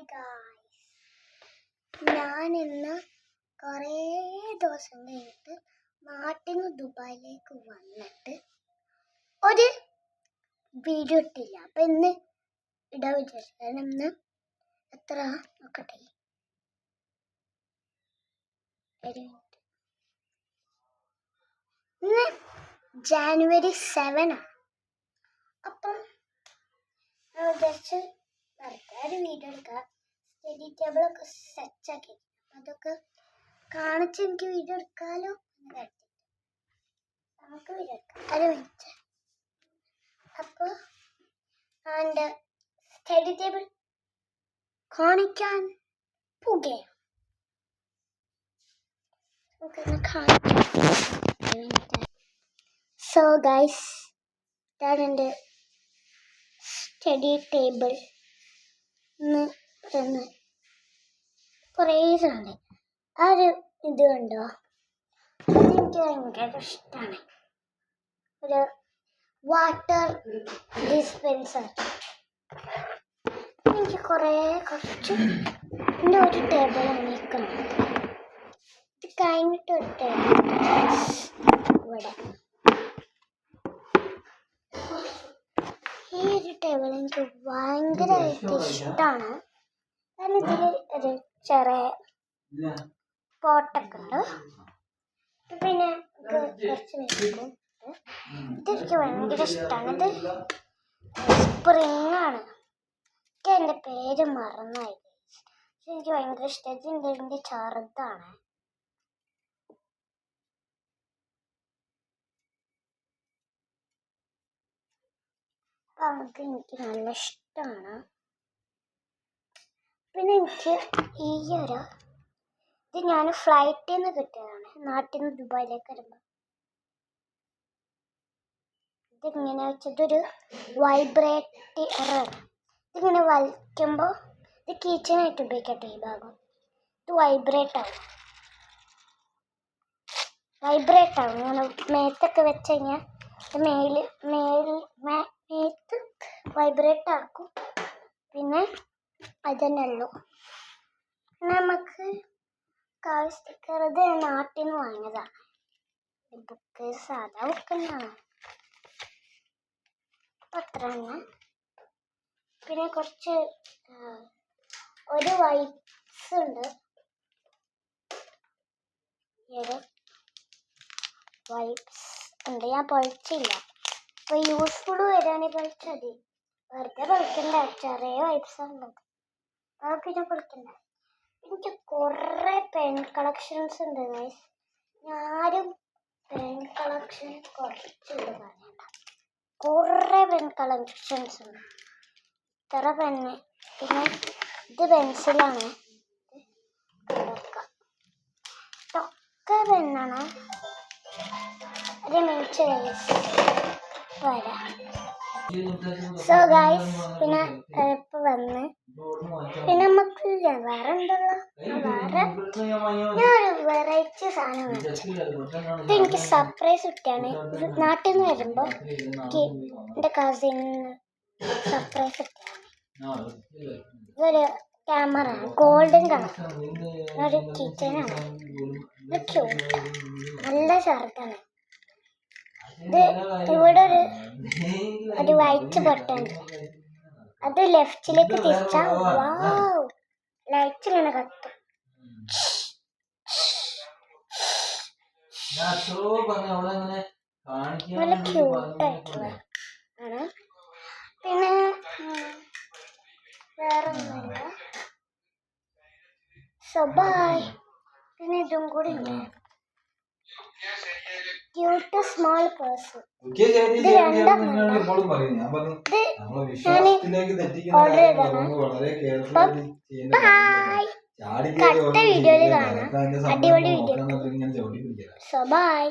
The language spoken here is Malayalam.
ഹായ് ഗായ്സ്, ഞാൻ ഇന്ന് കുറേ ദിവസം കഴിഞ്ഞിട്ട് നാട്ടിൽ നിന്ന് ദുബായിലേക്ക് വന്നിട്ട് ഒരു വീഡിയോ ഇട്ടില്ല. അപ്പം ഇന്ന് ഇടാൻ വിചാരിച്ചു. കാരണം ഇന്ന് എത്ര നോക്കട്ടെ, ഇന്ന് ജാനുവരി 7 ആണ്. അപ്പം ഞാൻ വിചാരിച്ച് വെറുതെ ഒരു വീഡിയോ എടുക്കാം. സ്റ്റഡി ടേബിളൊക്കെ സെറ്റാക്കി അതൊക്കെ കാണിച്ച് എനിക്ക് വീഡിയോ എടുക്കാമല്ലോ എന്ന് കരുതി നമുക്ക് വീഡിയോ എടുക്കാം. ഒരു മിനിറ്റ്. അപ്പോൾ എൻ്റെ സ്റ്റഡി ടേബിൾ കാണിക്കാൻ പോകുകയാണ്. സോ ഗൈസ്, ഇതാണ് എൻ്റെ സ്റ്റഡി ടേബിൾ. കുറേ ഉണ്ട്. ആ ഒരു ഇത് കണ്ടോ, അതെനിക്ക് ഭയങ്കര ഇഷ്ടമാണ്. ഒരു വാട്ടർ ഡിസ്പെൻസർ എനിക്ക് കുറച്ച് എൻ്റെ ഒരു ടേബിളാണ് നിൽക്കുന്നത്. ഇത് കഴിഞ്ഞിട്ട് ഒരു ടേബിൾ ഇവിടെ. ഈ ഒരു ടേബിൾ എനിക്ക് ഭയങ്കരമായിട്ട് ഇഷ്ടമാണ്. കാരണം ഇതിൽ ഒരു ചെറിയ പോട്ടൊക്കെ ഉണ്ട്. പിന്നെ കുറച്ച് ഇതെനിക്ക് ഭയങ്കര ഇഷ്ടമാണ്. ഇത് സ്പ്രിങ് ആണ്. എനിക്ക് എൻ്റെ പേര് മറന്നായി. എനിക്ക് ഭയങ്കര ഇഷ്ടം. ഇതിൻ്റെ ചെറുതാണ്. അത് എനിക്ക് നല്ല ഇഷ്ടമാണ്. പിന്നെ എനിക്ക് ഈ ഇത് ഞാൻ ഫ്ലൈറ്റിൽ നിന്ന് കിട്ടിയതാണ്. നാട്ടിൽ നിന്ന് ദുബായിലേക്ക് വരുമ്പോൾ ഇതിങ്ങനെ വെച്ചിട്ടൊരു വൈബ്രേറ്ററാണ്. ഇതിങ്ങനെ വലിക്കുമ്പോൾ ഇത് കിച്ചനായിട്ട് ഉപയോഗിക്കട്ടെ. ഈ ഭാഗം ഇത് വൈബ്രേറ്റ് ആവും. ഇങ്ങനെ മേത്തൊക്കെ വെച്ച് കഴിഞ്ഞാൽ മേത്ത് വൈബ്രേറ്റ് ആക്കും. പിന്നെ അതന്നെ ഉള്ളൂ. നമുക്ക് സ്റ്റിക്കർ ഇത് നാട്ടിൽ നിന്ന് വാങ്ങിയതാണ്. ബുക്ക് സാധാ ബുക്ക് തന്നെയാണ്. അത്ര തന്നെ. പിന്നെ കുറച്ച് ഒരു വൈപ്സ് ഉണ്ട്. വൈപ്സ് ഉണ്ട്. ഞാൻ പൊളിച്ചില്ല. അപ്പോൾ യൂസ്ഫുൾ വരികയാണെങ്കിൽ പൊളിച്ചാൽ മതി. വെറുതെ പൊളിക്കണ്ട. ചെറിയ വൈപ്സ് ഉള്ളത് അതൊക്കെ ഞാൻ പൊളിക്കണ്ട. എനിക്ക് കുറേ പെൻ കളക്ഷൻസ് ഉണ്ട് ഗൈസ്. ഞാനും പെൻ കളക്ഷൻ കുറച്ചുണ്ട് പറയണ്ട. കുറേ പെൻ കളക്ഷൻസ് ഉണ്ട്. ഇത്ര പെന്ന്. പിന്നെ ഇത് പെൻസിലാണ്. ഇതൊക്കെ പെന്നാണ്. ഒരു മിനിറ്റ് ഗൈസ് വരാം. സോ ഗൈസ്, പിന്നെ ഇപ്പോൾ വന്ന് പിന്നെ നമുക്ക് വേറെ ഉണ്ടല്ലോ. ഞാനൊരു വെറൈറ്റി സാധനം വാങ്ങിച്ചു. ഇത് എനിക്ക് സർപ്രൈസ് കിട്ടിയാണ്. നാട്ടിൽ നിന്ന് വരുമ്പോൾ എനിക്ക് എൻ്റെ കസിന് സർപ്രൈസ് കിട്ടിയാണ്. ഇതൊരു ക്യാമറ ആണ്, ഗോൾഡൻ കളർ. ഒരു കിച്ചനാണ്. ഇത് ക്യൂട്ട്, നല്ല ഷർട്ടാണ്. ഇത് ഇവിടെ ഒരു വൈറ്റ് ബട്ടൺ ഉണ്ട്. അത് ലെഫ്റ്റിലേക്ക് തിരിച്ചാൽ വാവ് ലൈറ്റ് ഇങ്ങനെ കത്തും. നല്ല ക്യൂട്ടായിട്ടുള്ള ആണ്. പിന്നെ വേറെ ഒന്നുമില്ല. So bye. പിന്നെ ഇതും കൂടി ഉണ്ട്. Cute small purse. ഇത് രണ്ടെണ്ണം ഞാൻ ഓർഡർ ചെയ്തതാണ്. ബൈ. അടുത്ത വീഡിയോയിൽ കാണാം. അടിപൊളി വീഡിയോ. So by.